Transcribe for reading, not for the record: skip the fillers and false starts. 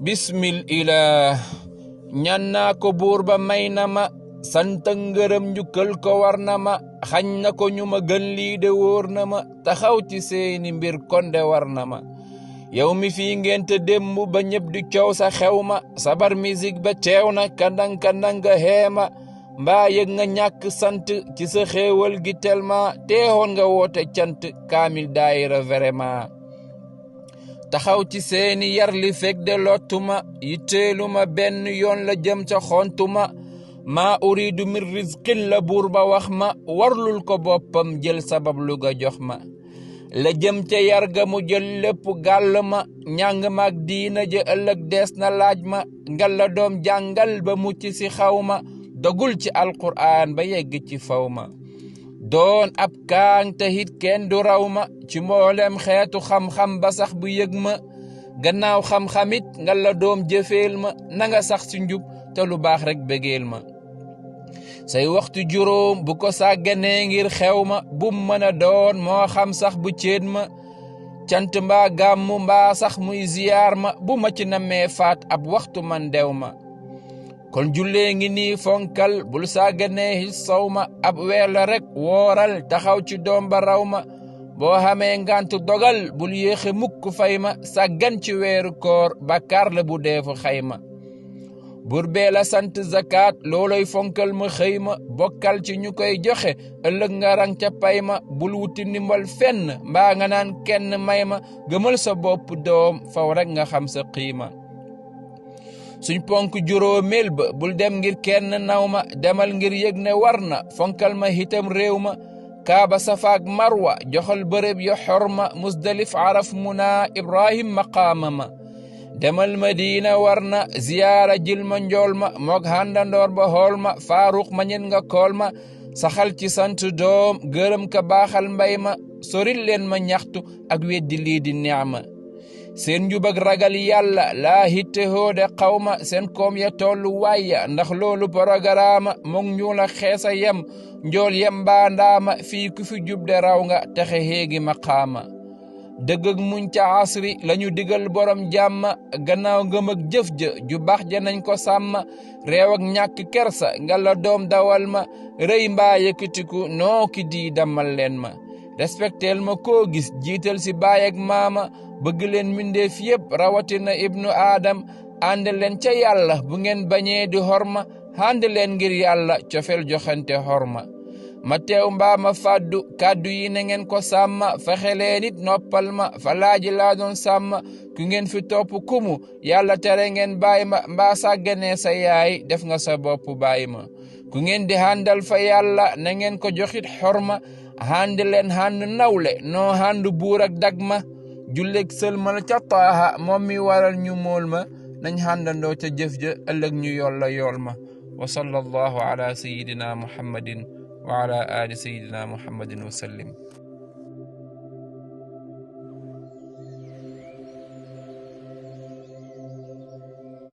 bismil ilah ñaan naa ko buur ba may na ma sant ngërëm njukkal ko war na ma xañ na ko ñu ma gën lii de wóor na ma taxaw ci seeni mbir konde war na ma yow mi fii ngente démb ba ñëpp di coow sa xew ma sabar musique ba teew na kandang nga heema mbaa yëg nga ñàkk sant ci sa xéewal gi tellement teexoon nga woote cant kaamil daayira vraiment taxaw ci seeni yar li fekk de lottuma yitteeluma benn yoon la jëm ca xontuma maa uridu min rizqin la buur ba wax ma warlul ko boppam jël sabab lu ga jox ma la jëm ca yar ga mu jël lépp gàll ma ñàng maag diina ja ëllëg dees na laaj ma ngal la doom jàngal ba mucc si xaw ma dogul ci alquraan ba yegg ci faw ma doon ab kaang te hit kenn du raw ma ci mboolem xeetu xam-xam ba sax bu yëg ma gannaaw xam-xamit ngal la doom jëfeel ma nanga sax ci njub te lu baax rek bégeel ma say waxtu juróom bu ko sàgganee ngir xew ma bum mën a doon moo xam sax bu céet ma cant mbaa gàmmu mbaa sax muy ziyaar ma bu ma ci namee faat ab waxtu man dew ma kon jullee ngi nii fonkal bul sàgganee his saw ma ab weer la rek wooral taxaw ci doom ba raw ma boo xamee ngantu dogal bul yéexe mukk fay ma sàggan ci weeru koor bàkkaar la bu deefu xayma bur bee la sant zakat looloy fonkal ma xëy ma bokkal ci ñu koy joxe ëllëg nga rang ca pay ma bul wuti ndimbal fenn mbaa nga naan kenn may ma gëmal sa bopp doom faw rek nga xam sa qiima suñ ponk juróomeel ba bul dem ngir kenn naw ma demal ngir yëg ne war na fonkal ma hitam réew ma kaaba safaak marwa joxal bërëb yo xorma musdalif araf muna ibrahim maqaama ma demal madina war na ziyaara jil ma njool ma moog handandoor ba xool ma faaruq ma ñen nga kool ma saxal ci sant doom gërëm ka baaxal mbay ma soril leen ma ñaxtu ak weddi lii di neema seen njub ak ragal yàlla laa hitte hoode xawma seen koom ya tollu wayya ndax loolu programme moog ñuula xeesa yem njool yem mbaa ndaama fii ku fi jub de raw nga texe héegi maqaama dëgg ak muñ ca asri lañu digal borom jàmma gannaaw ngëm ak jëf ja ju baax ja nañ ko sàmma réew ak ñàkk kersa nga la doom dawal ma rëy mbaa yëkkatiku noo ki di dammal leen ma respecteel ma koo gis jiital si baay ak maama bëgg leen mindeef yépp rawatina ibnu aadam ànd leen ca yàlla bu ngeen bañee di xorma ànd leen ngir yàlla cofeel joxante xorma ma teew mbaa ma fàddu kàddu yi na ngeen ko sàmma fexe nit noppal ma fa laaji laa doon sàmma ku ngeen fi topp kumu yàlla tere ngeen bàyyi ma mbaa sàgganee sa yaay def nga sa bopp bàyyi ma ku ngeen di handal fa yàlla na ngeen ko joxit xorma hand leen hand nawle noo hand buur ak dag ma julleg sëlmal ca taaha moom mi waral ñu mool ma nañ handandoo ca jëf ja ëllëg ñu yolla yool ma wa sallallahu ala sayidina muhammadin wa ala ali sayidina muhammadin wa sallim